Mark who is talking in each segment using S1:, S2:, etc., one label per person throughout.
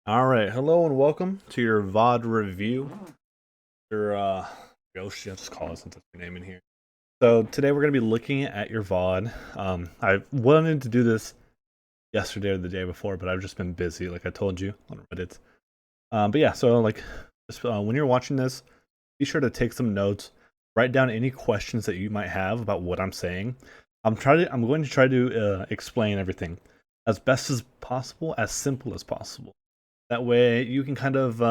S1: All right, hello and welcome to your VoD review. Your Yoshi, I'll just call it since that's your name in here. So today we're gonna be looking at your VoD. I wanted to do this yesterday or the day before, but I've just been busy, like I told you on Reddit. But yeah, so like just, when you're watching this, be sure to take some notes, write down any questions that you might have about what I'm saying. I'm going to try to explain everything as best as possible, as simple as possible. That way you can kind of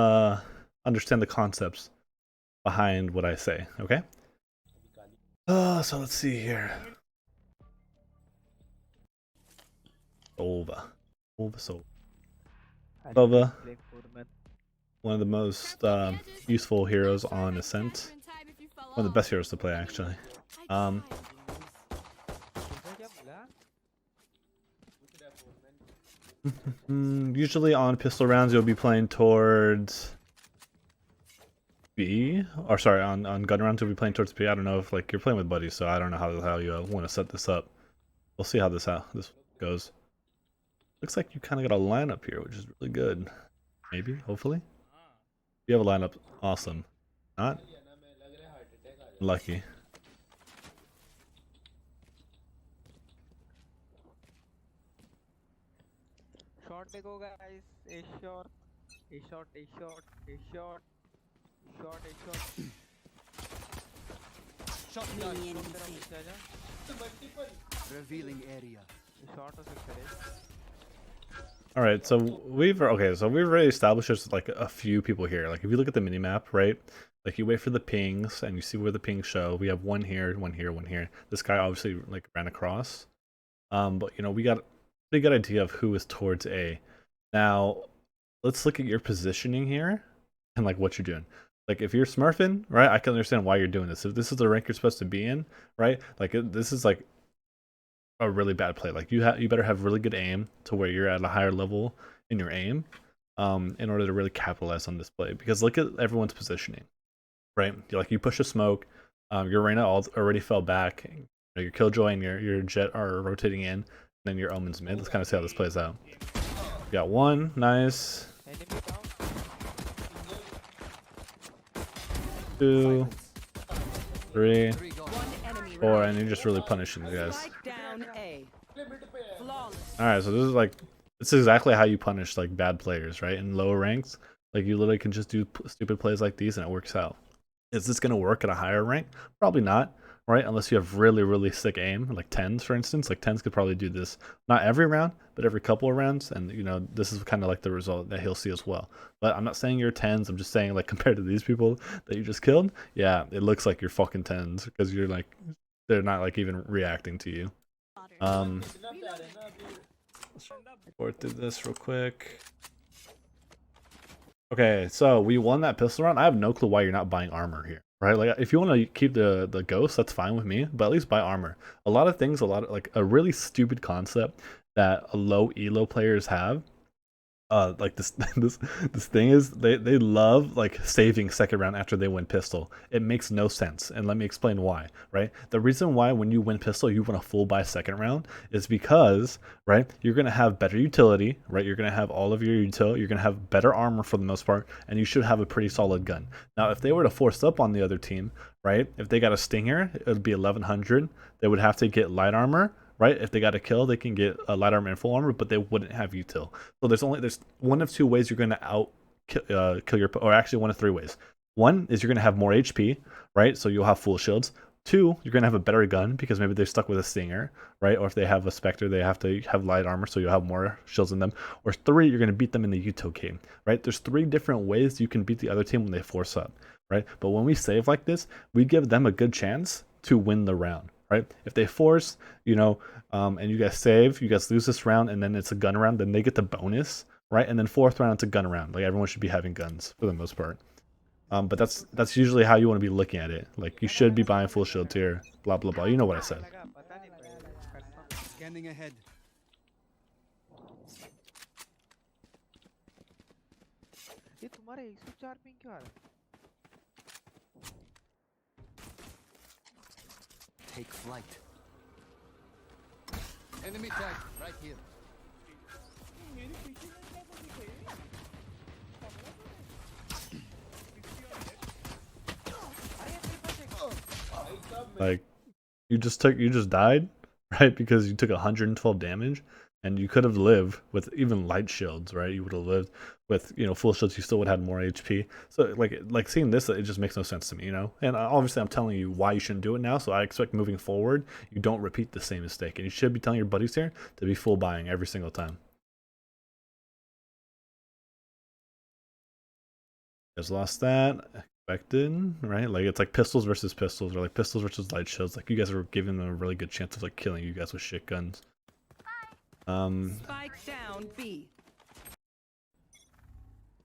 S1: understand the concepts behind what I say, okay? So let's see here. Sova. Sova, one of the most useful heroes on Ascent. One of the best heroes to play, actually. Usually on pistol rounds, you'll be playing towards B, or sorry, on gun rounds you'll be playing towards B. I don't know if like you're playing with buddies, so I don't know how you want to set this up. We'll see how this goes. Looks like you kind of got a lineup here, which is really good. Maybe, hopefully. You have a lineup, awesome. Not lucky.
S2: Short देखो guys, a short, a short, a short, a short, short, a short. Shot done.
S3: Revealing area.
S2: Short हो सकता है.
S1: All right, so we've already established there's like a few people here. Like if you look at the mini map, right? Like you wait for the pings and you see where the pings show. We have one here, one here, one here. This guy obviously like ran across. But you know, we got a pretty good idea of who is towards A. Now, let's look at your positioning here and like what you're doing. Like if you're smurfing, right? I can understand why you're doing this. If this is the rank you're supposed to be in, right? Like this is like a really bad play. Like you better have really good aim to where you're at a higher level in your aim, in order to really capitalize on this play. Because look at everyone's positioning, right? You push a smoke, your Reyna already fell back. You know, your Killjoy and your Jet are rotating in, and then your Omen's mid. Let's kind of see how this plays out. We got one, nice.
S2: Enemy down.
S1: 2, 3, 4, and you're just really punishing the guys. Alright, so this is exactly how you punish like bad players, right? In lower ranks, like you literally can just do stupid plays like these and it works out. Is this going to work at a higher rank? Probably not, right? Unless you have really sick aim, like 10s for instance. Like 10s could probably do this not every round, but every couple of rounds, and you know, this is kind of like the result that he'll see as well. But I'm not saying you're 10s, I'm just saying like compared to these people that you just killed, yeah, it looks like you're fucking 10s because you're like, they're not like even reacting to you. Let's through this real quick. Okay, so we won that pistol round. I have no clue why you're not buying armor here, right? Like, if you want to keep the ghost, that's fine with me, but at least buy armor. A lot of things, like a really stupid concept that low elo players have. Like this this thing is they love like saving second round after they win pistol. It makes no sense, and let me explain why. Right, the reason why when you win pistol you want a full buy second round is because, right, you're gonna have better utility, right? You're gonna have all of your util, you're gonna have better armor for the most part, and you should have a pretty solid gun. Now if they were to force up on the other team, right, if they got a stinger, it would be 1100. They would have to get light armor, right? If they got a kill, they can get a light armor and full armor, but they wouldn't have util. So there's one of two ways you're going to kill your, or actually one of three ways. One is you're going to have more HP, right? So you'll have full shields. Two, you're going to have a better gun because maybe they're stuck with a stinger, right? Or if they have a specter, they have to have light armor, so you'll have more shields in them. Or three, you're going to beat them in the util game, right? There's three different ways you can beat the other team when they force up, right? But when we save like this, we give them a good chance to win the round. Right? If they force, you know, and you guys save, you guys lose this round, and then it's a gun round, then they get the bonus, right? And then fourth round, it's a gun round. Like everyone should be having guns for the most part. But that's usually how you want to be looking at it. Like you should be buying full shield tier, blah blah blah. You know what I said.
S3: Scanning ahead.
S2: ये तुम्हारे 104 ping क्यों आ रहा है?
S3: Take flight. Enemy tag right here.
S1: Like you just died, right? Because you took 112 damage, and you could have lived with even light shields, right? You would have lived with full shields. You still would have had more HP. So like seeing this, it just makes no sense to me, And obviously, I'm telling you why you shouldn't do it now. So I expect moving forward, you don't repeat the same mistake, and you should be telling your buddies here to be full buying every single time. Guys lost that. Expected, right? Like it's like pistols versus pistols, or like pistols versus light shields. Like you guys are giving them a really good chance of like killing you guys with shit guns.
S4: Spike down B.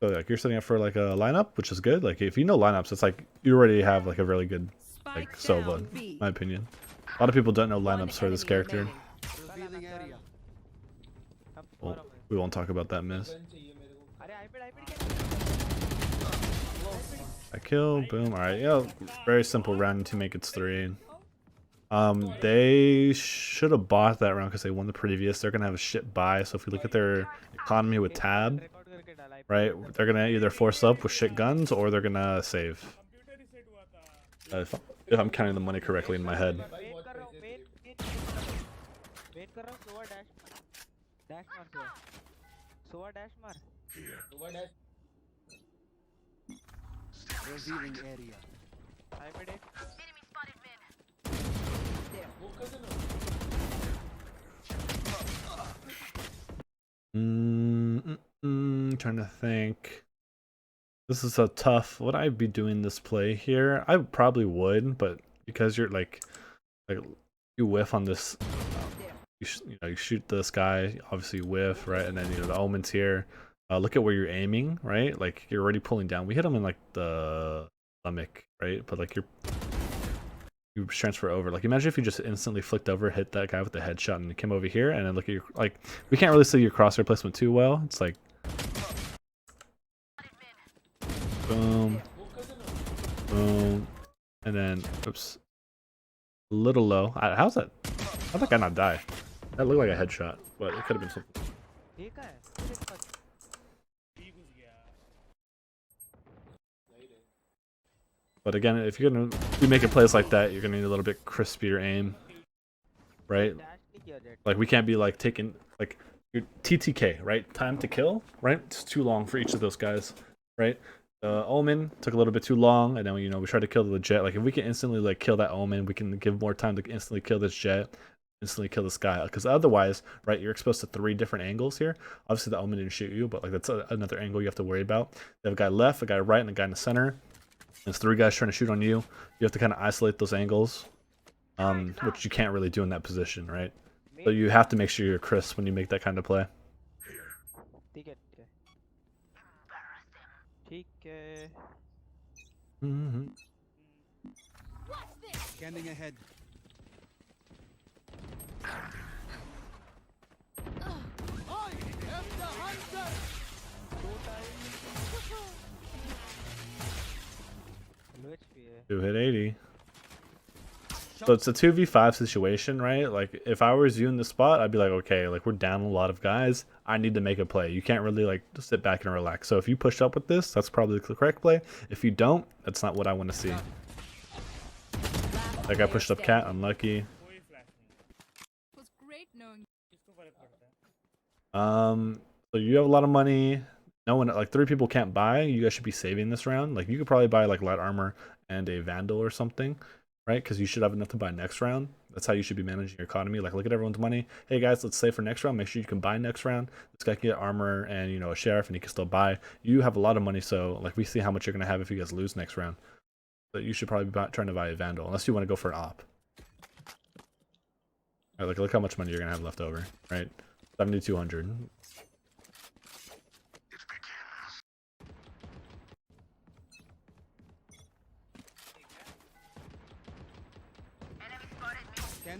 S1: So like you're setting up for like a lineup, which is good. Like if you know lineups, it's like you already have like a really good like Sova, in my opinion. A lot of people don't know lineups for this character.
S3: Revealing area.
S1: Well, we won't talk about that miss. I kill, boom. Alright, yeah, very simple round to make it 3. They should have bought that round because they won the previous. They're gonna have a shit buy. So if you look at their economy with tab, right, they're gonna either force up with shit guns or they're gonna save. If I'm counting the money correctly in my head.
S3: Revealing area.
S1: Trying to think. This is a tough. Would I be doing this play here? I probably would, but because you're like you whiff on this, you shoot this guy. Obviously, you whiff, right? And then the omen's here. Look at where you're aiming, right? Like you're already pulling down. We hit him in like the stomach, right? But like you transfer over. Like imagine if you just instantly flicked over, hit that guy with the headshot, and came over here, and then look at your like. We can't really see your crosshair placement too well. It's like boom, boom, and then oops, a little low. How's that? How'd that guy not die? That looked like a headshot, but it could have been something. But again, if you're gonna be making plays like that, you're gonna need a little bit crispier aim, right? Like we can't be like taking like your TTK, right? Time to kill, right? It's too long for each of those guys, right? Omen took a little bit too long, and then we tried to kill the jet. Like if we can instantly like kill that Omen, we can give more time to instantly kill this jet, instantly kill this guy. Because otherwise, right, you're exposed to 3 different angles here. Obviously, the Omen didn't shoot you, but like that's another angle you have to worry about. You have a guy left, a guy right, and a guy in the center. There's 3 guys trying to shoot on you. You have to kind of isolate those angles, which you can't really do in that position, right? So you have to make sure you're crisp when you make that kind of play.
S3: Scanning ahead. I am the hunter.
S1: 2 hit 80. So it's a 2v5 situation, right? Like if I was you in this spot, I'd be like, okay, like we're down a lot of guys. I need to make a play. You can't really like just sit back and relax. So if you push up with this, that's probably the correct play. If you don't, that's not what I want to see. That guy pushed up cat, unlucky. So you have a lot of money. No one, like 3 people can't buy. You guys should be saving this round. Like you could probably buy like light armor and a vandal or something, right? Because you should have enough to buy next round. That's how you should be managing your economy. Like look at everyone's money. Hey guys, let's save for next round. Make sure you can buy next round. This guy can get armor and a sheriff, and he can still buy. You have a lot of money, so like we see how much you're gonna have if you guys lose next round. But you should probably be trying to buy a vandal, unless you want to go for an op. All right, look how much money you're gonna have left over, right? 7,200.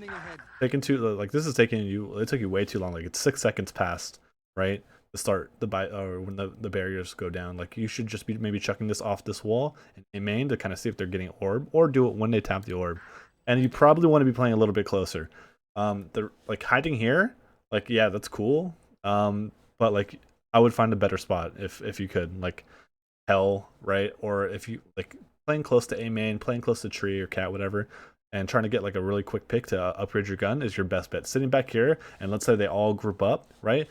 S3: Ahead.
S1: Taking too like this is taking you. It took you way too long. Like it's 6 seconds past, right? To start the buy or when the barriers go down. Like you should just be maybe chucking this off this wall and main to kind of see if they're getting orb, or do it when they tap the orb. And you probably want to be playing a little bit closer. The like hiding here, like yeah, that's cool. But like I would find a better spot if you could, like hell, right? Or if you like playing close to A main, playing close to tree or cat, whatever. and trying to get like a really quick pick to upgrade your gun is your best bet. Sitting back here, and let's say they all group up, right?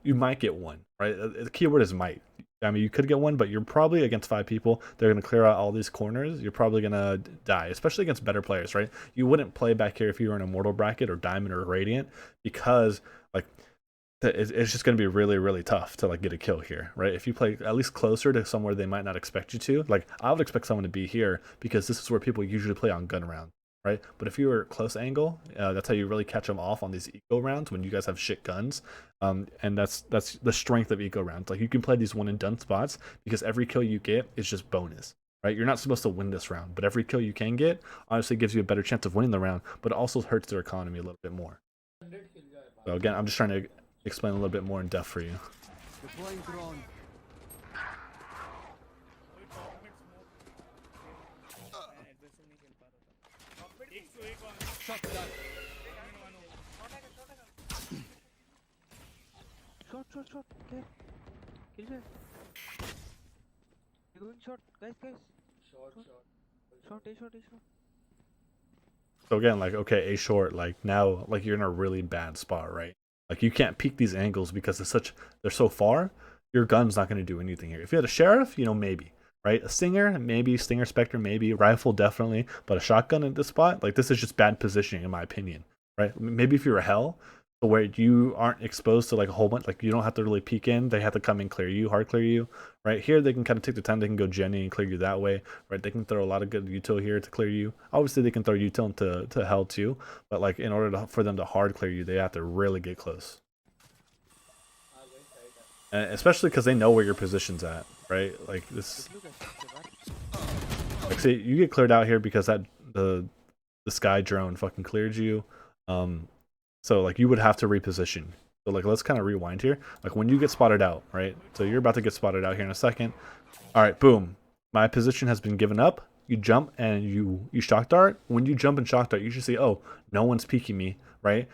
S1: You might get one, right? The keyword is might. I mean, you could get one, but you're probably against 5 people. They're going to clear out all these corners. You're probably going to die, especially against better players, right? You wouldn't play back here if you were in a Mortal bracket or Diamond or Radiant, because like it's just going to be really, really tough to like get a kill here, right? If you play at least closer to somewhere they might not expect you to, like I would expect someone to be here because this is where people usually play on gun round, right? But if you were close angle, that's how you really catch them off on these eco rounds when you guys have shit guns. And that's the strength of eco rounds. Like you can play these one and done spots because every kill you get is just bonus, right? You're not supposed to win this round, but every kill you can get honestly gives you a better chance of winning the round, but it also hurts their economy a little bit more. So again, I'm just trying to explain a little bit more in depth for you.
S3: Deploying drone. Shot that.
S2: Shot. Okay. Kill her. You're going shot, guys. Shot.
S1: So again, like, okay, A short, like now, like you're in a really bad spot, right? Like you can't peek these angles because they're so far. Your gun's not going to do anything here. If you had a sheriff, you know, maybe, right? A stinger, maybe. Stinger, spectre, maybe. Rifle, definitely. But a shotgun in this spot, like this is just bad positioning in my opinion, right? Maybe if you're a hell, where you aren't exposed to like a whole bunch, like you don't have to really peek in, they have to come and clear you, hard clear you, right? Here they can kind of take the time, they can go Jenny and clear you that way, right? They can throw a lot of good util here to clear you. Obviously they can throw util into hell too, but like in order for them to hard clear you, they have to really get close, and especially because they know where your position's at, right? Like this, like say you get cleared out here because that the sky drone fucking cleared you. So like you would have to reposition. So like let's kind of rewind here. Like when you get spotted out, right? So you're about to get spotted out here in a second. All right, boom. My position has been given up. You jump and you shock dart. When you jump and shock dart, you should see, oh, no one's peeking me, right?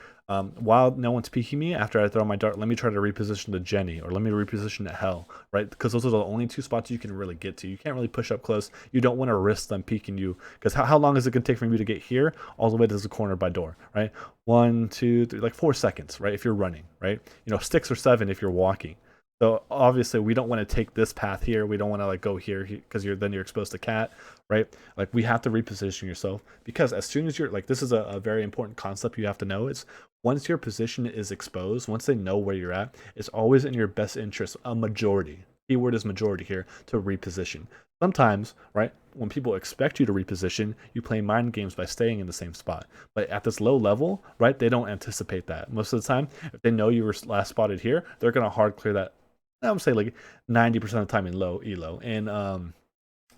S1: While no one's peeking me, after I throw my dart, let me try to reposition to Jenny, or let me reposition to Hell, right? Because those are the only 2 spots you can really get to. You can't really push up close. You don't want to risk them peeking you, because how long is it going to take for you to get here all the way to the corner by door, right? 1, 2, 3, like 4 seconds, right? If you're running, right? You know, 6 or 7 if you're walking. So obviously we don't want to take this path here. We don't want to like go here because then you're exposed to cat, right? Like we have to reposition yourself, because as soon as you're like, this is a very important concept you have to know. It's once your position is exposed, once they know where you're at, it's always in your best interest, a majority, keyword is majority here, to reposition. Sometimes, right, when people expect you to reposition, you play mind games by staying in the same spot. But at this low level, right, they don't anticipate that. Most of the time, if they know you were last spotted here, they're going to hard clear that. I would say like 90% of the time in low elo. And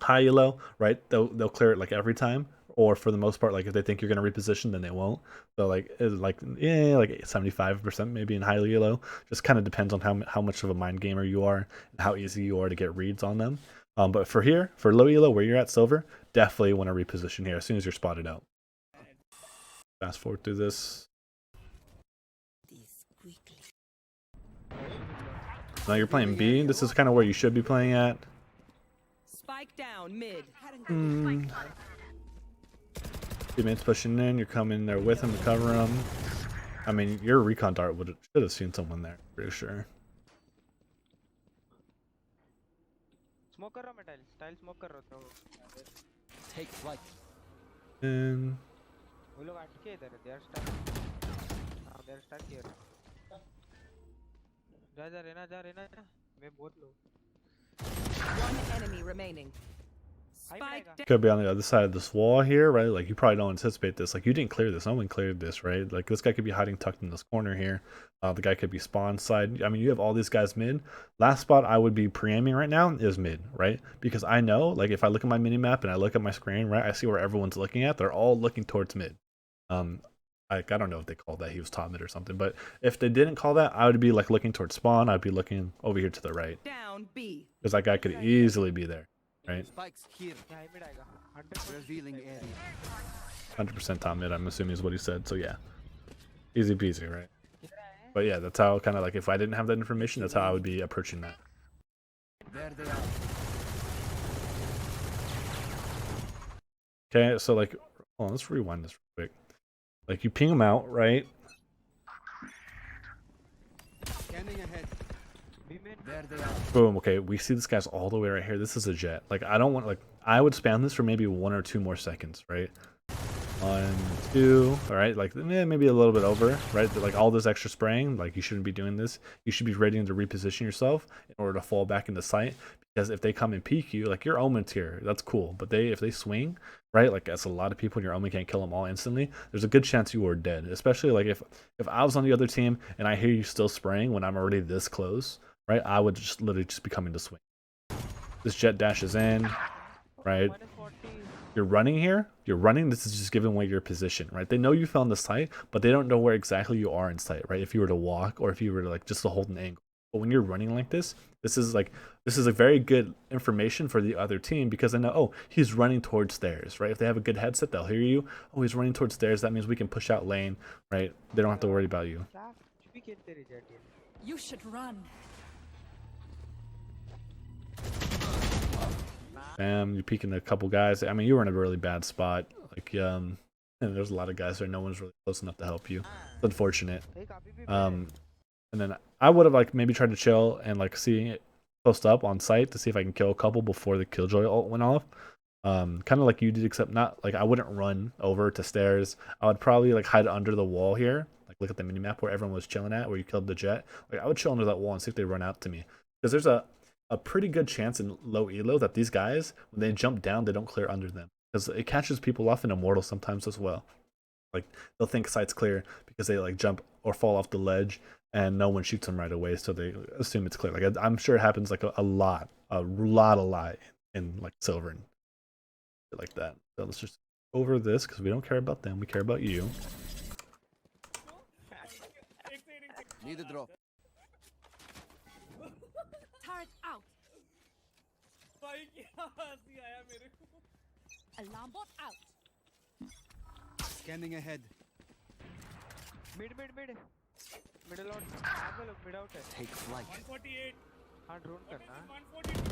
S1: high elo, right, they'll clear it like every time. Or for the most part, like if they think you're going to reposition, then they won't. So like it's like 75% maybe in high elo. Just kind of depends on how much of a mind gamer you are and how easy you are to get reads on them. But for low elo, where you're at silver, definitely want to reposition here as soon as you're spotted out. Fast forward through this. Now you're playing B. This is kind of where you should be playing at.
S4: Spike down mid.
S1: Teammates pushing in. You're coming there with him to cover him. I mean, your recon dart should have seen someone there, pretty sure.
S2: Smoke कर रहा मैं style smoke कर रहा था.
S3: Take flight.
S1: And
S2: वो लोग अटके इधर. They are stuck. They are stuck here. जा रेना. मैं बहुत low.
S4: One enemy remaining. Spike down.
S1: could be on the other side of this wall here, right? Like you probably don't anticipate this. Like you didn't clear this. No one cleared this, right? Like this guy could be hiding tucked in this corner here. The guy could be spawn side. I mean, you have all these guys mid. Last spot I would be pre-aiming right now is mid, right? Because I know, like if I look at my mini map and I look at my screen, right, I see where everyone's looking at. They're all looking towards mid. I don't know if they called that he was top mid or something, but if they didn't call that, I would be like looking towards spawn. I'd be looking over here to the right,
S4: Down B.
S1: because that guy could easily be there, right?
S3: Spikes here.
S2: Yeah, mid आएगा. 100%
S3: Revealing area.
S1: 100% top mid, I'm assuming is what he said. So yeah, easy peasy, right? But yeah, that's how kind of like if I didn't have that information, that's how I would be approaching that.
S3: There they are.
S1: Okay, so like Hold on, let's rewind this real quick. Like you ping them out, right?
S3: Scanning ahead.
S2: B main.
S3: There they are.
S1: Boom. Okay, we see this guy's all the way right here. This is a jet. Like I don't want like I would spam this for maybe 1 or 2 more seconds, right? 1, 2. All right, like maybe a little bit over, right? Like all this extra spraying, like you shouldn't be doing this. You should be ready to reposition yourself in order to fall back into sight. Because if they come and peek you, like your omen's here, that's cool. But if they swing, right? Like that's a lot of people, and your omen can't kill them all instantly. There's a good chance you are dead. Especially like if I was on the other team and I hear you still spraying when I'm already this close, right? I would just literally just be coming to swing. This jet dashes in, right?
S2: Minus 40.
S1: You're running here. You're running. This is just giving away your position, right? They know you found the site, but they don't know where exactly you are in sight, right? If you were to walk or if you were to like just to hold an angle. But when you're running like this is a very good information for the other team because they know, oh, he's running towards stairs, right? If they have a good headset, they'll hear you. Oh, he's running towards stairs. That means we can push out lane, right? They don't have to worry about you.
S2: क्या कुछ भी खेलते रह जाते हैं.
S4: You should run.
S1: Bam, you're peeking a couple guys. I mean, you were in a really bad spot. Like, and there's a lot of guys there. No one's really close enough to help you. It's unfortunate.
S2: एक अभी भी मेरे.
S1: And then I would have like maybe tried to chill and like see it post up on site to see if I can kill a couple before the killjoy ult went off. Kind of like you did, except not like I wouldn't run over to stairs. I would probably like hide under the wall here. Like look at the minimap where everyone was chilling at, where you killed the jet. Like I would chill under that wall and see if they run out to me. Because there's a pretty good chance in low elo that these guys, when they jump down, they don't clear under them. Because it catches people off in Immortal sometimes as well. Like they'll think site's clear because they like jump or fall off the ledge and no one shoots them right away, so they assume it's clear. Like I'm sure it happens like a lot in like Silver and shit like that. So let's just over this because we don't care about them. We care about you.
S3: Need a drop.
S4: Turret out. Alarm bot out.
S3: Scanning ahead.
S2: Mid. Middle out. आगे लोग mid out है.
S3: Take flight.
S5: 148.
S2: हाँ drone करना.
S5: 142.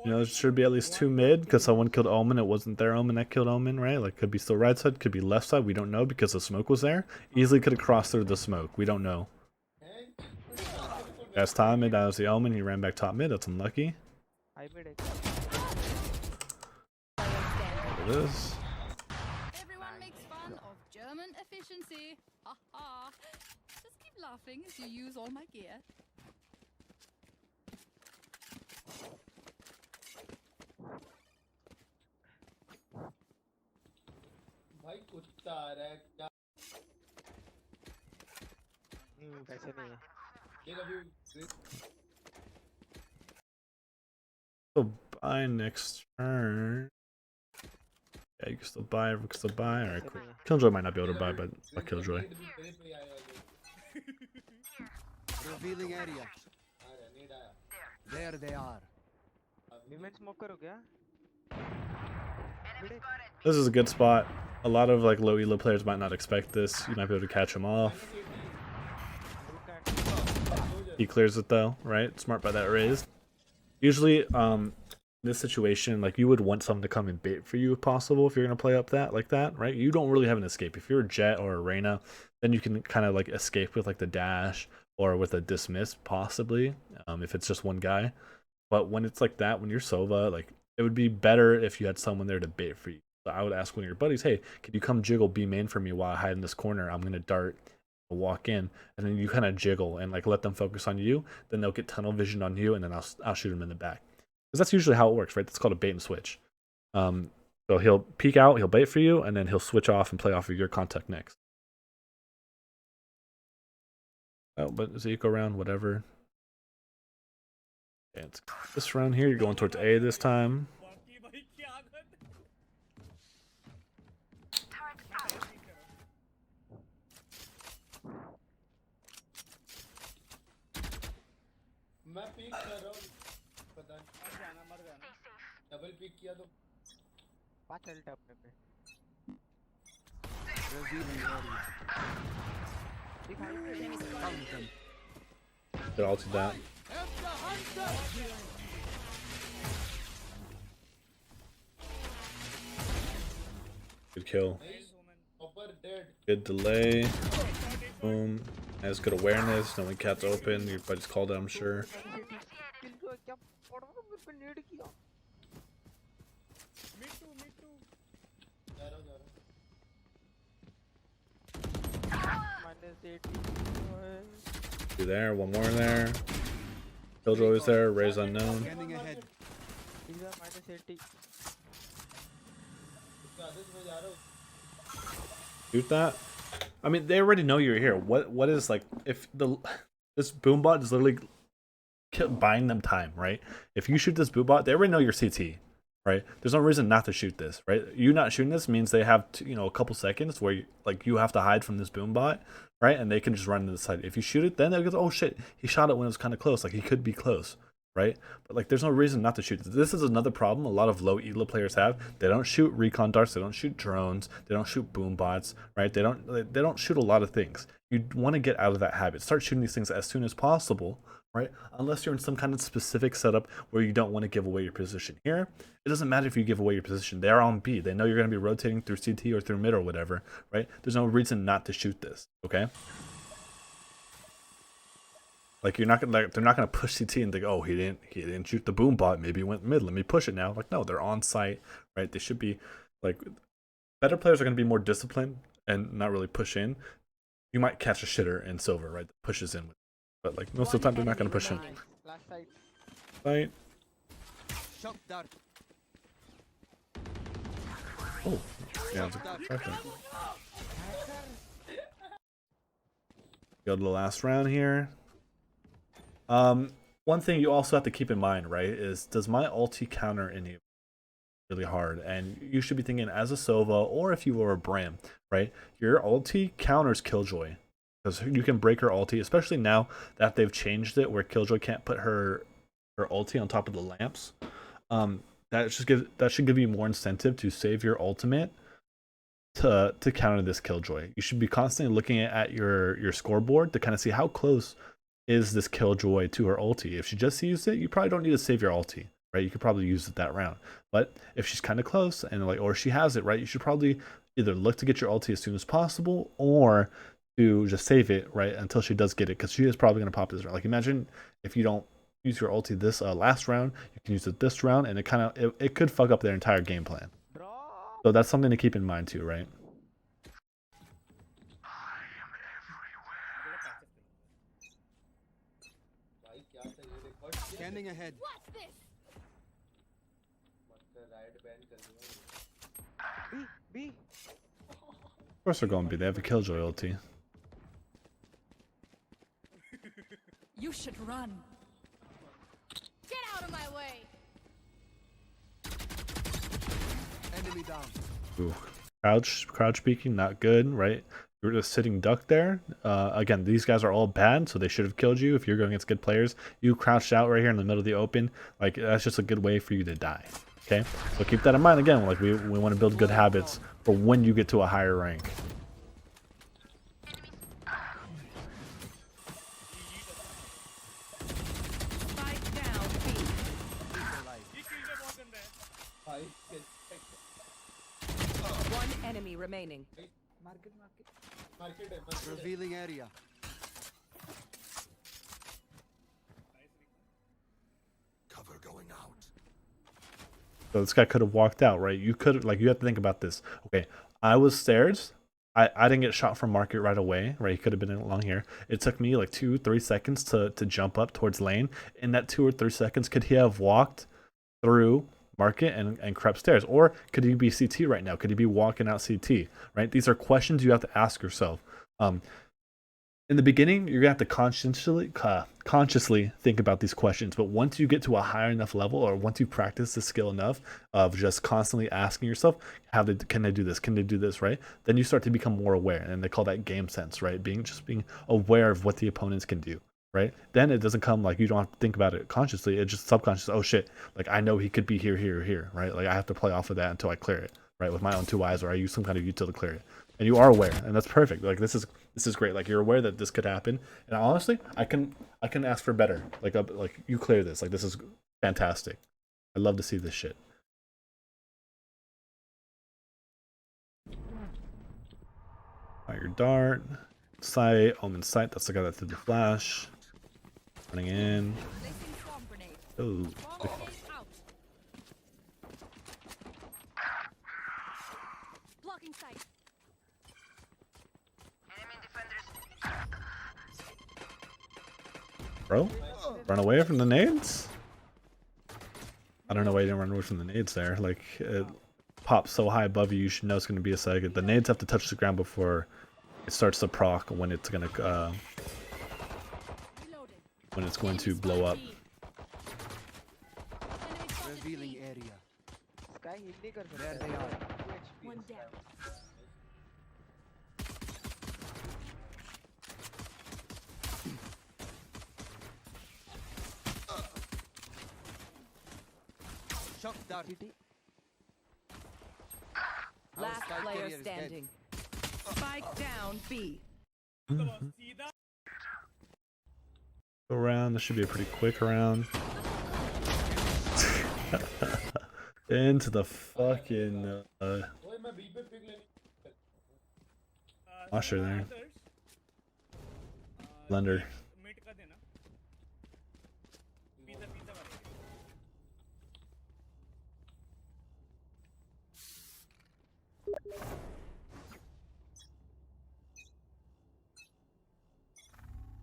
S1: You know, there should be at least 2 mid because someone killed Omen. It wasn't their Omen that killed Omen, right? Like could be still right side, could be left side. We don't know because the smoke was there. Easily could have crossed through the smoke. We don't know. That's top mid. That was the Omen. He ran back top mid. That's unlucky.
S2: I mid एक.
S1: Look at this.
S6: Everyone makes fun of German efficiency. Ha ha. Just keep laughing as you use all my gear.
S2: पैसे नहीं है.
S1: So buy next turn. Yeah, you can still buy. We can still buy. All right, cool. Killjoy might not be able to buy, but fuck Killjoy.
S3: Revealing area. There they are.
S2: B main smoke करो क्या? Mid एक.
S1: This is a good spot. A lot of like low elo players might not expect this. You might be able to catch him off. He clears it though, right? Smart by that raise. Usually, in this situation, like you would want someone to come and bait for you if possible. If you're gonna play up that like that, right? You don't really have an escape. If you're a Jet or a Reyna, then you can kind of like escape with like the dash or with a dismiss possibly, if it's just one guy. But when it's like that, when you're Sova, like it would be better if you had someone there to bait for you. So I would ask one of your buddies, hey, could you come jiggle B main for me while I hide in this corner? I'm gonna dart, walk in, and then you kind of jiggle and like let them focus on you. Then they'll get tunnel vision on you, and then I'll shoot them in the back. Because that's usually how it works, right? That's called a bait and switch. So he'll peek out, he'll bait for you, and then he'll switch off and play off of your contact next. Oh, but Zeke around, whatever. Okay, it's this round here. You're going towards A this time.
S5: बाकी भाई क्या कर.
S7: मैं peak कर रहा हूँ पता नहीं
S5: मर जाना.
S7: डबल पीक किया तो
S2: पाँच चलते अपने पे.
S3: Revealing area.
S2: दिखाई पे.
S3: Found them.
S1: They're all to that.
S3: Have the hunter!
S1: Good kill.
S7: Hopper dead.
S1: Good delay. Boom. Has good awareness. Knowing cat's open. Your buddy's called it, I'm sure.
S2: किल जो है क्या पड़ रहा मेरे पे नेड किया
S7: जा रहा हूँ, जा रहा
S2: -80 जो है
S1: Two there. One more in there. Killjoy is there. Raise unknown.
S3: Scanning ahead.
S2: ठीक है -80
S7: हूँ। उसका आदेश में जा रहा हूँ।
S1: Shoot that. I mean, they already know you're here. What is like if this boombot is literally buying them time, right? If you shoot this boombot, they already know you're CT, right? There's no reason not to shoot this, right? You not shooting this means they have a couple seconds where you have to hide from this boombot, right? And they can just run to the side. If you shoot it, then they'll go, oh shit, he shot it when it was kind of close. Like he could be close, right? But like there's no reason not to shoot this. This is another problem a lot of low elo players have. They don't shoot recon darts, they don't shoot drones, they don't shoot boom bots, right? They don't shoot a lot of things. You want to get out of that habit. Start shooting these things as soon as possible, right? Unless you're in some kind of specific setup where you don't want to give away your position. Here, it doesn't matter if you give away your position. They're on B. They know you're going to be rotating through CT or through mid or whatever, right? There's no reason not to shoot this, okay? Like they're not gonna push CT and think, oh, he didn't shoot the boom bot, maybe he went mid, let me push it now. Like no, they're on site, right? They should be like better players are gonna be more disciplined and not really push in. You might catch a shitter in silver, right? That pushes in, but like most of the time they're not gonna push in.
S2: last side
S1: Right?
S3: Shock dart.
S1: Oh, yeah, it's a second. Go to the last round here. One thing you also have to keep in mind, right, is does my ulti counter any really hard? And you should be thinking as a Sova or if you were a Bram, right, your ulti counters Killjoy because you can break her ulti, especially now that they've changed it where Killjoy can't put her ulti on top of the lamps. That should give you more incentive to save your ultimate to counter this Killjoy. You should be constantly looking at your scoreboard to kind of see how close is this Killjoy to her ulti. If she just used it, you probably don't need to save your ulti, right? You could probably use it that round. But if she's kind of close and or she has it, right, you should probably either look to get your ulti as soon as possible or to just save it, right, until she does get it, because she is probably going to pop this round. Like imagine if you don't use your ulti this last round, you can use it this round, and it could fuck up their entire game plan. So that's something to keep in mind too, right?
S7: भाई क्या चाहिए record किया
S3: Scanning ahead.
S6: What's this?
S7: मत कर ride ban कर दूंगा
S2: B
S1: Of course they're going to be. They have a Killjoy ulti.
S4: You should run.
S6: Get out of my way!
S3: Enemy down.
S1: Ooh. Crouch peeking, not good, right? You're just sitting duck there. Again, these guys are all bad, so they should have killed you if you're going against good players. You crouched out right here in the middle of the open. Like, that's just a good way for you to die, okay? So keep that in mind. Again, like we want to build good habits for when you get to a higher rank.
S4: Spike down B.
S7: भाई
S4: One enemy remaining.
S7: Market है
S3: Revealing area. Cover going out.
S1: So this guy could have walked out, right? You could you have to think about this. Okay, I was stairs. I didn't get shot from market right away, right? He could have been along here. It took me like 2-3 seconds to jump up towards lane. In that 2 or 3 seconds, could he have walked through market and crept stairs? Or could he be CT right now? Could he be walking out CT, right? These are questions you have to ask yourself. In the beginning, you're gonna have to consciously think about these questions, but once you get to a higher enough level, or once you practice the skill enough of just constantly asking yourself, can they do this? Can they do this, right? Then you start to become more aware, and they call that game sense, right? Being aware of what the opponents can do, right? Then it doesn't come like you don't have to think about it consciously. It's just subconscious. Oh shit, like I know he could be here, here, or here, right? Like I have to play off of that until I clear it, right? With my own 2 eyes, or I use some kind of util to clear it. And you are aware, and that's perfect. Like this is great. Like you're aware that this could happen. And honestly, I can ask for better. Like you clear this. Like this is fantastic. I love to see this shit. Fire your dart. Sight. Omen sight. That's the guy that threw the flash. Running in.
S6: Placing swarm grenade.
S1: Oh.
S6: Swarm grenade out. Blocking sight.
S1: Bro? Run away from the nades? I don't know why you didn't run away from the nades there. Like, it pops so high above you, you should know it's going to be a second. The nades have to touch the ground before it starts to proc when it's going to
S6: Reloading.
S1: blow up.
S6: Enemy spotted
S3: Revealing
S6: B.
S3: area.
S2: Sky heal नहीं कर
S3: There
S2: सकता
S3: they are.
S2: 2 HP
S4: One
S2: है
S4: down.
S3: Shock dart.
S2: CT
S3: Our
S4: Last
S3: spike
S4: player
S3: carrier is dead.
S4: standing. Spike down B.
S1: Go around. This should be a pretty quick round. Into the fucking
S7: ओए मैं B पे pick लेने
S1: washer there. Blender.
S5: मिट का देना pizza pizza वाले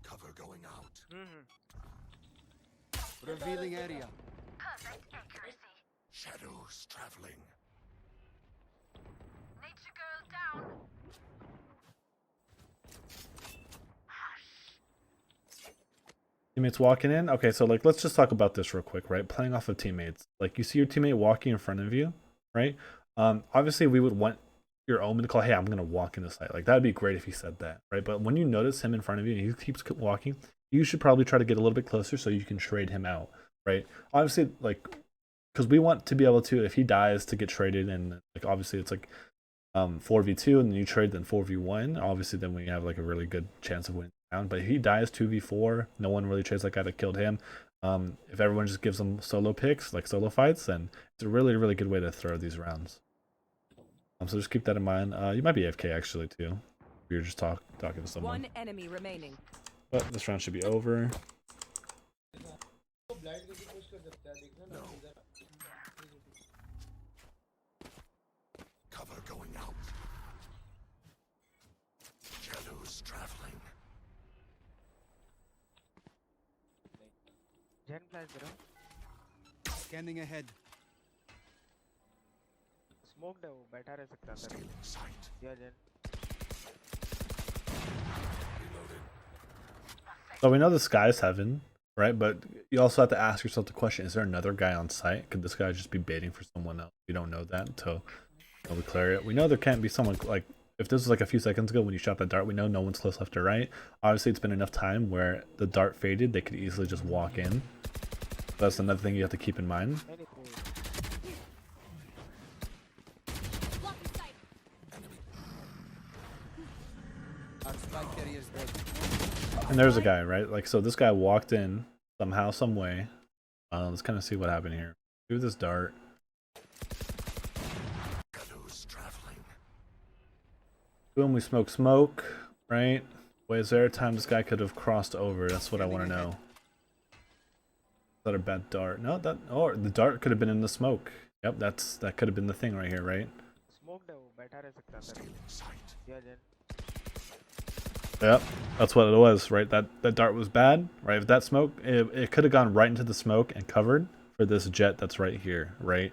S3: Cover going out. Revealing area. Shadows traveling.
S1: Teammates walking in. Okay, so like let's just talk about this real quick, right? Playing off of teammates. Like you see your teammate walking in front of you, right? Obviously we would want your omen to call, hey, I'm gonna walk in the site. Like that'd be great if he said that, right? But when you notice him in front of you and he keeps walking, you should probably try to get a little bit closer so you can trade him out, right? Obviously, like because we want to be able to, if he dies, to get traded, and like obviously it's like 4v2 and then you trade then 4v1, obviously then we have like a really good chance of winning the round. But if he dies 2v4, no one really trades that guy that killed him. If everyone just gives them solo picks, like solo fights, then it's a really, really good way to throw these rounds. So just keep that in mind. You might be AFK actually too. If you're just talking to someone.
S4: One enemy remaining.
S1: But this round should be over.
S7: को blind करके push कर सकता है देखना ना इधर
S3: Cover going out. Shadows traveling.
S2: Gen flash bro
S3: Scanning ahead.
S2: Smoked है वो बैठा रह सकता अंदर
S3: Stealing sight.
S2: या Gen
S1: So we know the sky's heaven, right? But you also have to ask yourself the question, is there another guy on site? Could this guy just be baiting for someone else? We don't know that until we clear it. We know there can't be someone, like, if this was like a few seconds ago when you shot that dart, we know no one's close left or right. Obviously, it's been enough time where the dart faded, they could easily just walk in. That's another thing you have to keep in mind.
S6: Blocking sight.
S3: Our spike carrier is dead.
S1: And there's a guy, right? Like, so this guy walked in somehow, some way. Let's kind of see what happened here. Do this dart.
S3: Shadows traveling.
S1: Boom, we smoke, right? Wait, is there a time this guy could have crossed over? That's what I want to know. Is that a bad dart? No, or the dart could have been in the smoke. Yep, that could have been the thing right here, right?
S2: Smoked है वो बैठा रह सकता अंदर
S3: Stealing sight.
S2: या Gen
S1: Yep, that's what it was, right? That dart was bad, right? If that smoke, it could have gone right into the smoke and covered for this jet that's right here, right?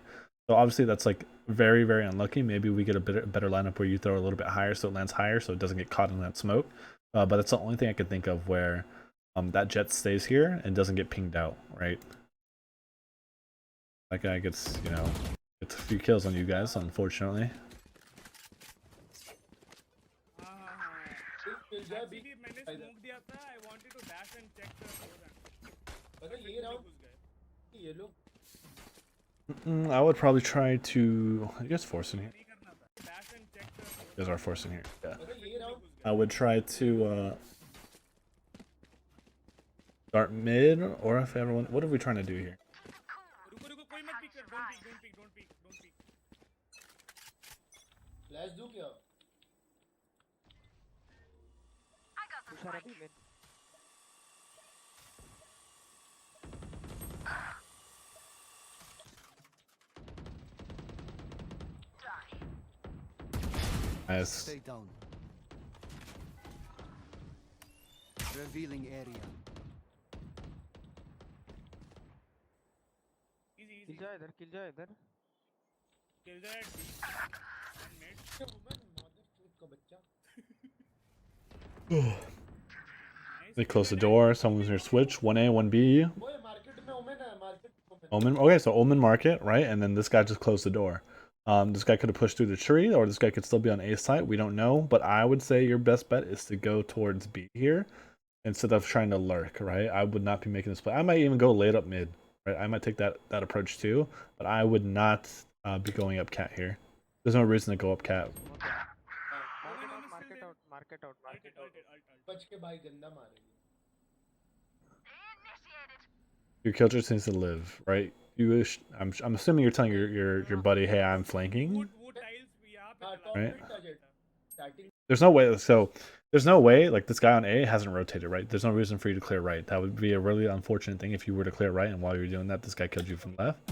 S1: So obviously that's like very, very unlucky. Maybe we get a better lineup where you throw a little bit higher so it lands higher so it doesn't get caught in that smoke. But that's the only thing I could think of where that jet stays here and doesn't get pinged out, right? That guy gets, gets a few kills on you guys, unfortunately.
S5: हाँ भी मैंने smoke दिया था I wanted to dash and check the
S7: पता है ये round ये लो
S1: I would probably try to. You guys forcing here?
S5: नहीं करना था dash and check the
S1: You guys are forcing here. Yeah.
S7: पता है ये round
S1: I would try to start mid, or if everyone. What are we trying to do here?
S5: रुको रुको कोई मत पिक कर डोंट पिक
S7: फ्लैश दूं क्या
S2: सारा भी mid.
S1: Nice.
S3: Stay down. Revealing area.
S5: Easy,
S2: Kill
S5: easy.
S2: जाओ इधर, kill जाओ इधर.
S5: Kill that B. And mid.
S7: ये woman motherfucker का बच्चा
S5: Nice.
S1: They close the door. Someone's gonna switch. 1A, 1B.
S7: वो मार्केट में woman है मार्केट में woman
S1: Omen. Okay, so Omen market, right? And then this guy just closed the door. This guy could have pushed through the tree, or this guy could still be on A site. We don't know, but I would say your best bet is to go towards B here instead of trying to lurk, right? I would not be making this play. I might even go late up mid, right? I might take that approach too, but I would not be going up cat here. There's no reason to go up cat.
S2: Market out, market out, market out, market out.
S7: बच के भाई गंदा मारेंगे
S1: Your killjoy seems to live, right? You wish. I'm assuming you're telling your buddy, hey, I'm flanking.
S5: वो tiles यहाँ पे
S7: हाँ
S5: चला
S7: top
S1: Right.
S7: mid target starting
S1: There's no way. So there's no way. Like this guy on A hasn't rotated, right? There's no reason for you to clear right. That would be a really unfortunate thing if you were to clear right, and while you're doing that, this guy killed you from left.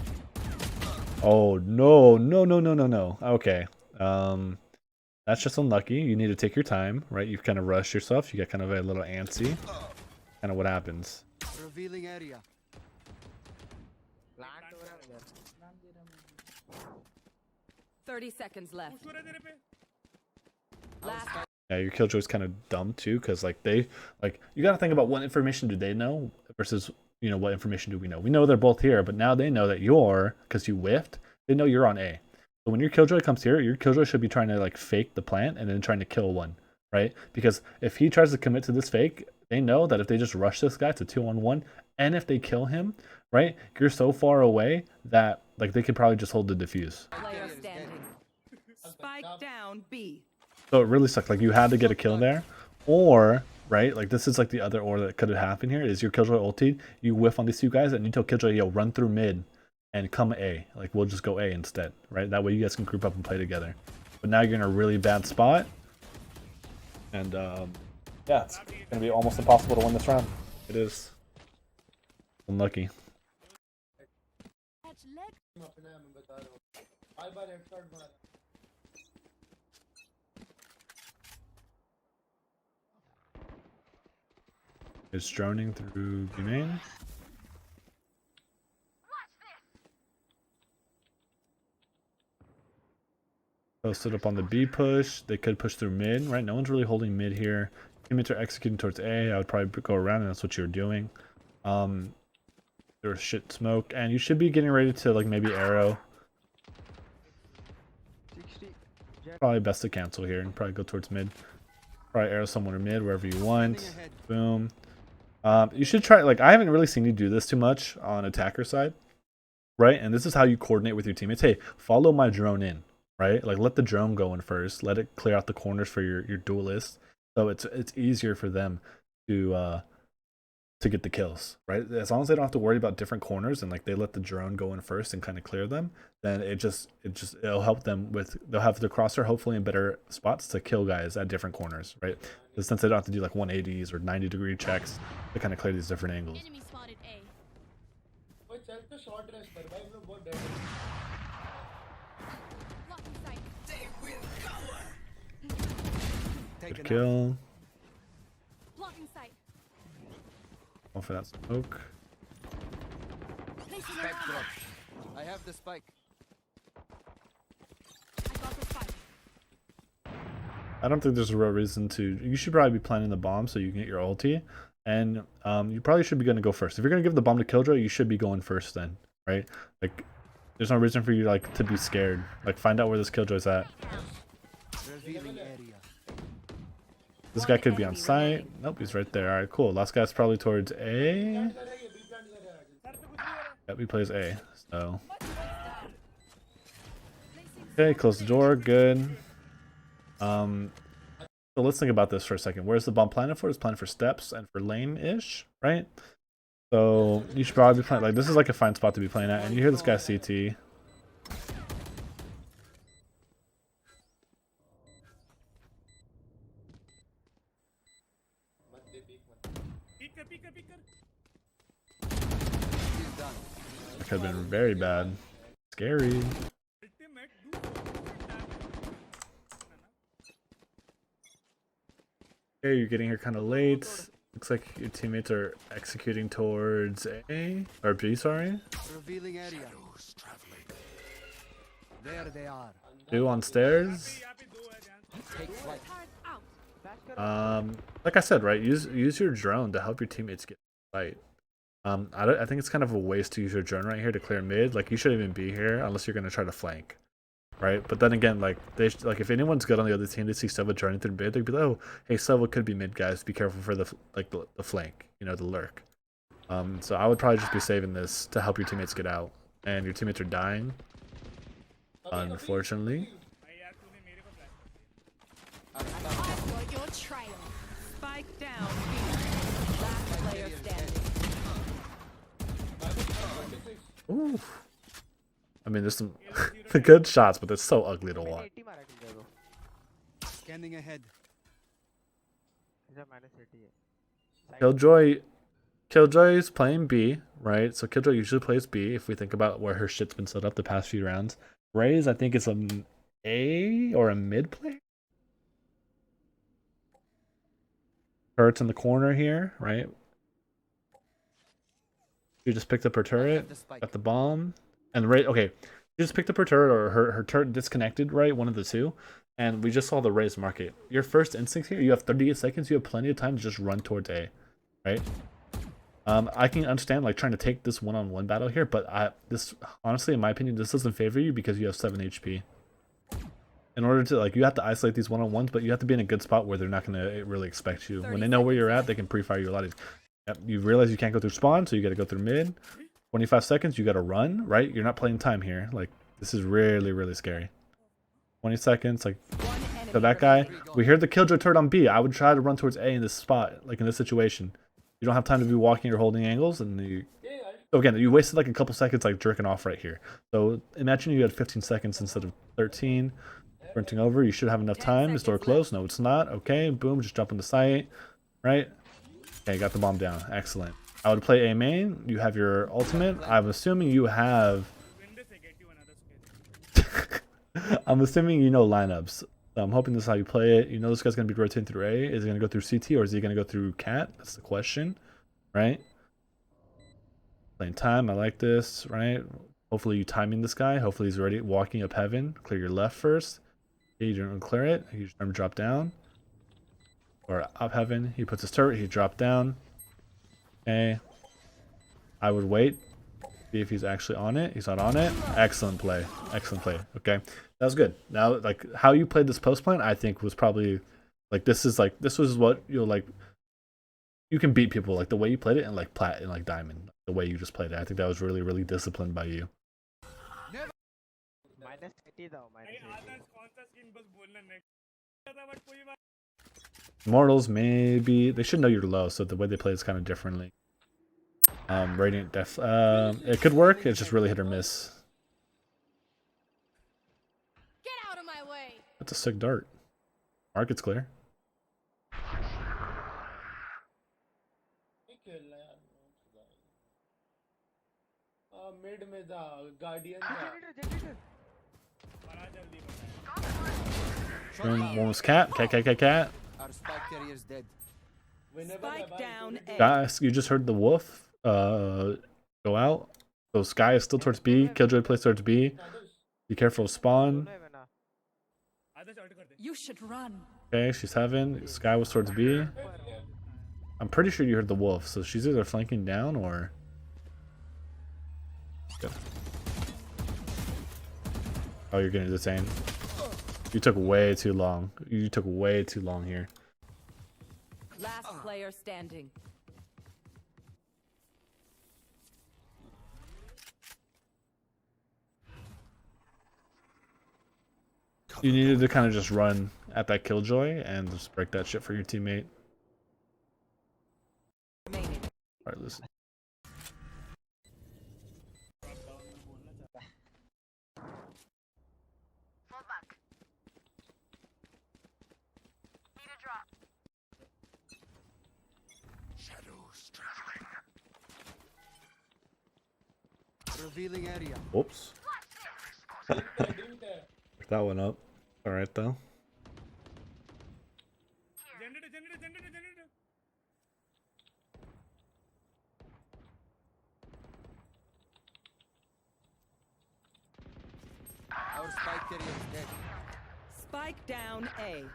S1: Oh no, no, no, no, no, no. Okay. That's just unlucky. You need to take your time, right? You kind of rush yourself. You get kind of a little antsy. Kind of what happens.
S3: Revealing area.
S2: Plant हो रहा है इधर.
S4: 30 seconds left.
S5: push हो रहा है तेरे पे.
S4: Last
S1: Yeah, your killjoy's kind of dumb too, because like you got to think about what information do they know versus what information do we know. We know they're both here, but now they know that because you whiffed, they know you're on A. So when your killjoy comes here, your killjoy should be trying to like fake the plant and then trying to kill one, right? Because if he tries to commit to this fake, they know that if they just rush this guy to 2-on-1, and if they kill him, right, you're so far away that like they could probably just hold the defuse.
S4: player standing. Spike down B.
S1: So it really sucked. Like you had to get a kill there, or right, like this is like the other or that could have happened here is your killjoy ulti, you whiff on these two guys, and you tell killjoy, yo, run through mid and come A. Like we'll just go A instead, right? That way you guys can group up and play together. But now you're in a really bad spot, and yeah, it's gonna be almost impossible to win this round. It is. Unlucky.
S6: Catch leg.
S7: अपना मैं बता रहा हूँ बार headshot मारा
S1: It's droning through B main. Posted up on the B push. They could push through mid, right? No one's really holding mid here. Teammates are executing towards A. I would probably go around, and that's what you're doing. There's shit smoke, and you should be getting ready to like maybe arrow.
S2: 60.
S1: Probably best to cancel here and probably go towards mid. Probably arrow someone or mid wherever you want. Boom. You should try, like I haven't really seen you do this too much on attacker side, right? And this is how you coordinate with your teammates. Hey, follow my drone in, right? Like let the drone go in first. Let it clear out the corners for your duelist. So it's easier for them to get the kills, right? As long as they don't have to worry about different corners and like they let the drone go in first and kind of clear them, then it'll help them with, they'll have the crosshair hopefully in better spots to kill guys at different corners, right? Because since they don't have to do like 180s or 90-degree checks to kind of clear these different angles.
S6: Enemy spotted A.
S7: वो चल तो short race कर भाई मैं बहुत डर
S6: Blocking sight.
S1: Good kill.
S6: Blocking sight.
S1: Go for that smoke.
S6: Placing
S3: Spike
S6: alarm.
S3: drop. I have the spike.
S6: I got the spike.
S1: I don't think there's a real reason to. You should probably be planting the bomb so you can get your ulti, and you probably should be going to go first. If you're going to give the bomb to Killjoy, you should be going first then, right? Like, there's no reason for you like to be scared. Like, find out where this Killjoy's at.
S3: Revealing area.
S1: This guy could be on site. Nope, he's right there. All right, cool. Last guy's probably towards A. Yep, he plays A. So, okay, close the door. Good. So let's think about this for a second. Where's the bomb planted for? It's planted for steps and for lane-ish, right? So you should probably be playing, like, this is like a fine spot to be playing at. And you hear this guy CT. could have been very bad. Scary.
S5: Ultimate, do
S1: Okay, you're getting here kind of late. Looks like your teammates are executing towards A or B, sorry.
S3: Revealing area. There they are.
S1: 2 on stairs.
S5: यहाँ पे 2 है ध्यान से।
S3: Take flight.
S2: Flash करो।
S1: Like I said, right? Use your drone to help your teammates get right. I think it's kind of a waste to use your drone right here to clear mid. Like you shouldn't even be here unless you're gonna try to flank, right? But then again, like like if anyone's good on the other team, they see Sova joining through mid, they'd be like, oh, hey, Sova could be mid, guys. Be careful for the flank, you know, the lurk. So I would probably just be saving this to help your teammates get out, and your teammates are dying, unfortunately.
S5: भाई यार तूने मेरे को flash कर दिया।
S6: I've got your trail.
S4: Spike down B. Last player standing.
S1: Ooh. I mean, there's some good shots, but it's so ugly to
S2: मैंने
S1: watch.
S2: 80 मारा killer को।
S3: Scanning ahead.
S2: इधर -80 है।
S1: Killjoy is playing B, right? So Killjoy usually plays B if we think about where her shit's been set up the past few rounds. Raze, I think, is an A or a mid player. Turret's in the corner here, right? She just picked up her turret, got the bomb, and Raze. Okay, she just picked up her turret, or her turret disconnected, right? One of the two. And we just saw the Raze market. Your first instinct here, you have 38 seconds. You have plenty of time to just run towards A, right? I can understand like trying to take this one-on-one battle here, but this honestly, in my opinion, this doesn't favor you because you have 7 HP. In order to like, you have to isolate these one-on-ones, but you have to be in a good spot where they're not going to really expect you. When they know where you're at, they can pre-fire you a lot. Yep, you realize you can't go through spawn, so you got to go through mid. 25 seconds, you got to run, right? You're not playing time here. Like this is really, really scary. 20 seconds, like. So that guy, we heard the Killjoy turret on B. I would try to run towards A in this spot, like in this situation. You don't have time to be walking or holding angles, and so again, you wasted like a couple seconds like jerking off right here. So imagine you had 15 seconds instead of 13. Sprinting over, you should have enough time. Is door closed? No, it's not. Okay, boom, just jump on the site, right? Okay, got the bomb down. Excellent. I would play A main. You have your ultimate. I'm assuming you have.
S5: Win this, I get you another skill.
S1: I'm assuming you know lineups. So I'm hoping this is how you play it. You know this guy's going to be rotating through A. Is he going to go through CT or is he going to go through Cat? That's the question, right? Playing time. I like this, right? Hopefully you timing this guy. Hopefully he's already walking up heaven. Clear your left first. Okay, you don't clear it. You just drop down. Or up heaven. He puts his turret. He dropped down. Okay. I would wait. See if he's actually on it. He's not on it. Excellent play. Excellent play. Okay. That was good. Now, like, how you played this post plan, I think was probably, like, this was what you'll, like, you can beat people, like, the way you played it and, like, plat and, like, diamond. The way you just played it. I think that was really, really disciplined by you.
S2: -80 था
S5: भाई आदर्श कौन सा skin बस बोलना next था but कोई बात
S1: Immortals, maybe. They should know you're low, so the way they play is kind of differently. Radiant Def. It could work. It's just really hit or miss.
S6: Get out of my way.
S1: That's a sick dart. Market's clear.
S7: नहीं खेलना यार mid में था guardian था
S2: generator
S5: बड़ा जल्दी बताया
S1: One was Cat. Cat.
S3: Our spike carrier's dead.
S7: whenever
S4: Spike
S7: I
S4: down A.
S1: Guys, you just heard the wolf go out. So Sky is still towards B. Killjoy plays towards B. Be careful of spawn.
S2: दोनों है ना
S5: आदर्श out कर दे
S4: You should run.
S1: Okay, she's heaven. Sky was towards B. I'm pretty sure you heard the wolf, so she's either flanking down or. Good. Oh, you're getting detained. You took way too long. You took way too long here.
S4: Last player standing.
S1: You needed to kind of just run at that Killjoy and just break that shit for your teammate.
S4: Remaining.
S1: Alright, listen.
S3: Revealing area.
S1: Whoops.
S7: Drink there.
S1: Pick that one up. All right though.
S5: Generator.
S3: Our spike carrier is dead.
S4: Spike down A.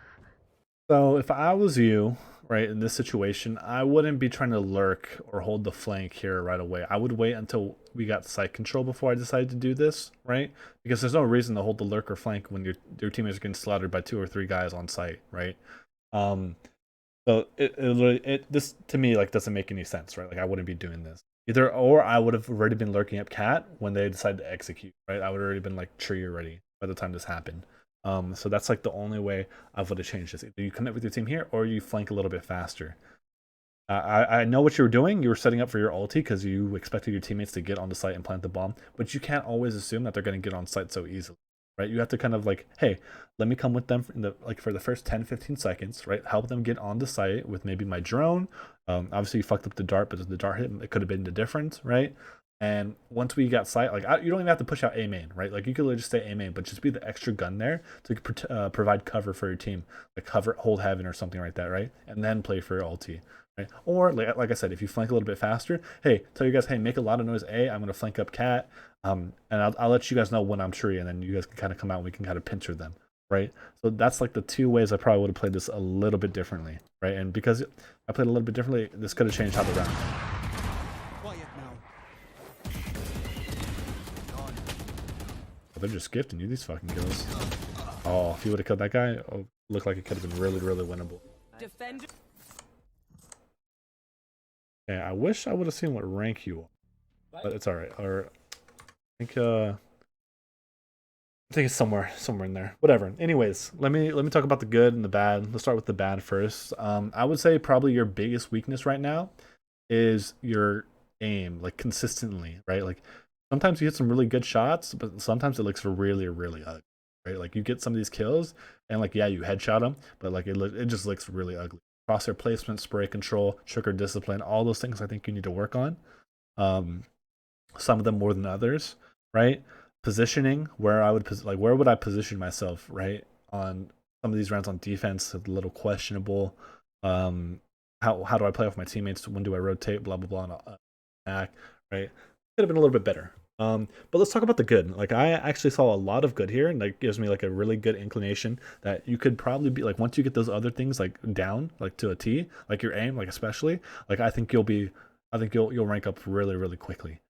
S1: So if I was you, right, in this situation, I wouldn't be trying to lurk or hold the flank here right away. I would wait until we got site control before I decided to do this, right? Because there's no reason to hold the lurk or flank when your teammates are getting slaughtered by 2 or 3 guys on site, right? So this to me like doesn't make any sense, right? Like I wouldn't be doing this either, or I would have already been lurking up cat when they decided to execute, right? I would have already been like tree ready by the time this happened. So that's like the only way I would have changed this. Either you commit with your team here or you flank a little bit faster. I know what you were doing. You were setting up for your ulti because you expected your teammates to get on the site and plant the bomb, but you can't always assume that they're going to get on site so easily, right? You have to kind of like, hey, let me come with them for the first 10-15 seconds, right? Help them get on the site with maybe my drone. Obviously you fucked up the dart, but if the dart hit, it could have been the difference, right? And once we got sight, like you don't even have to push out A main, right? Like you could just stay A main, but just be the extra gun there to provide cover for your team, like hold heaven or something like that, right? And then play for your ulti, right? Or like I said, if you flank a little bit faster, hey, tell you guys, hey, make a lot of noise A. I'm gonna flank up cat, and I'll let you guys know when I'm tree, and then you guys can kind of come out and we can kind of pincer them, right? So that's like the 2 ways I probably would have played this a little bit differently, right? And because I played a little bit differently, this could have changed how the round.
S3: Quiet now.
S1: They're just gifting you these fucking kills. Oh, if you would have killed that guy, oh, looked like it could have been really, really winnable.
S4: Defender.
S1: Yeah, I wish I would have seen what rank you are, but it's all right. Or I think it's somewhere in there. Whatever. Anyways, let me talk about the good and the bad. Let's start with the bad first. I would say probably your biggest weakness right now is your aim, like consistently, right? Like sometimes you hit some really good shots, but sometimes it looks really, really ugly, right? Like you get some of these kills and like, yeah, you headshot them, but like it just looks really ugly. Crosshair placement, spray control, trigger discipline, all those things I think you need to work on. Some of them more than others, right? Positioning, where would I position myself, right? On some of these rounds on defense, a little questionable. How do I play off my teammates? When do I rotate? Blah blah blah. And attack, right? Could have been a little bit better. But let's talk about the good. Like I actually saw a lot of good here, and that gives me like a really good inclination that you could probably be like, once you get those other things like down, like to a T, like your aim, like especially, like I think you'll rank up really, really quickly.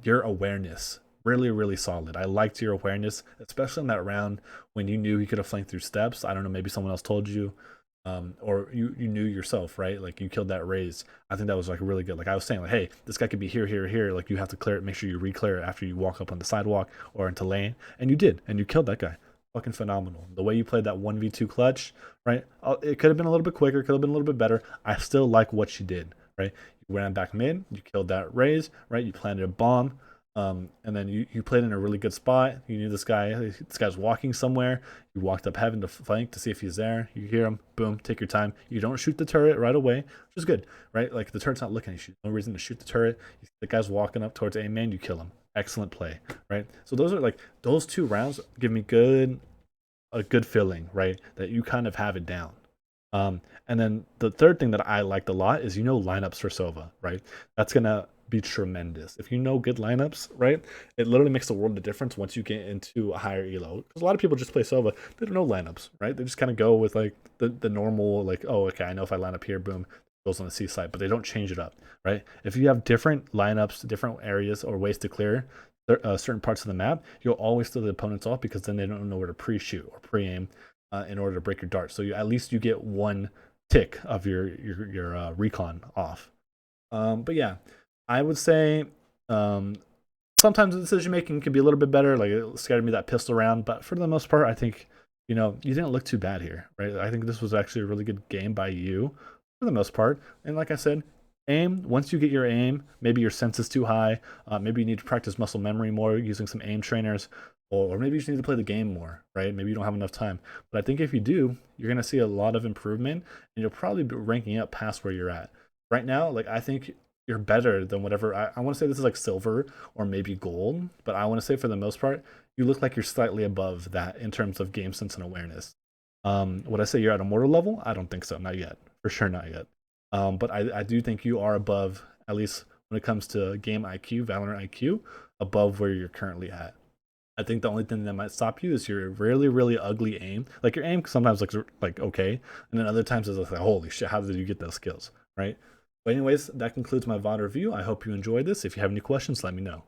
S1: Your awareness, really, really solid. I liked your awareness, especially in that round when you knew you could have flanked through steps. I don't know, maybe someone else told you. Or you knew yourself, right? Like you killed that raise. I think that was like really good. Like I was saying, like, hey, this guy could be here. Like you have to clear it. Make sure you re-clear it after you walk up on the sidewalk or into lane. And you did, and you killed that guy. Fucking phenomenal. The way you played that 1v2 clutch, right? It could have been a little bit quicker, could have been a little bit better. I still like what you did, right? You ran back mid, you killed that raise, right? You planted a bomb. And then you played in a really good spot. You knew this guy's walking somewhere. You walked up heaven to flank to see if he's there. You hear him, boom, take your time. You don't shoot the turret right away, which is good, right? Like the turret's not looking at you. No reason to shoot the turret. The guy's walking up towards A main, you kill him. Excellent play, right? So those 2 rounds give me a good feeling, right? That you kind of have it down. And then the third thing that I liked a lot is lineups for Sova, right? That's gonna be tremendous. If you know good lineups, right, it literally makes the world of difference once you get into a higher elo. Because a lot of people just play Sova, they don't know lineups, right? They just kind of go with like the normal, like, oh, okay, I know if I line up here, boom, it goes on the C side, but they don't change it up, right? If you have different lineups, different areas or ways to clear certain parts of the map, you'll always throw the opponents off because then they don't know where to pre-shoot or pre-aim in order to break your dart. So at least you get 1 tick of your recon off. But yeah, I would say sometimes the decision making can be a little bit better. Like it scared me that pistol round, but for the most part, I think you didn't look too bad here, right? I think this was actually a really good game by you for the most part. And like I said, aim. Once you get your aim, maybe your sense is too high. Maybe you need to practice muscle memory more using some aim trainers, or maybe you just need to play the game more, right? Maybe you don't have enough time. But I think if you do, you're gonna see a lot of improvement, and you'll probably be ranking up past where you're at right now. Like I think you're better than whatever. I want to say this is like silver or maybe gold, but I want to say for the most part, you look like you're slightly above that in terms of game sense and awareness. Would I say you're at immortal level? I don't think so, not yet, for sure, not yet. But I do think you are above, at least when it comes to game IQ, Valorant IQ, above where you're currently at. I think the only thing that might stop you is your really, really ugly aim. Like your aim sometimes looks like okay, and then other times it's like, holy shit, how did you get those skills, right? But anyways, that concludes my VoD review. I hope you enjoyed this. If you have any questions, let me know.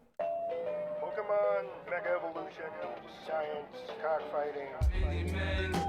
S8: Pokemon, Mega Evolution, Science, Cockfighting.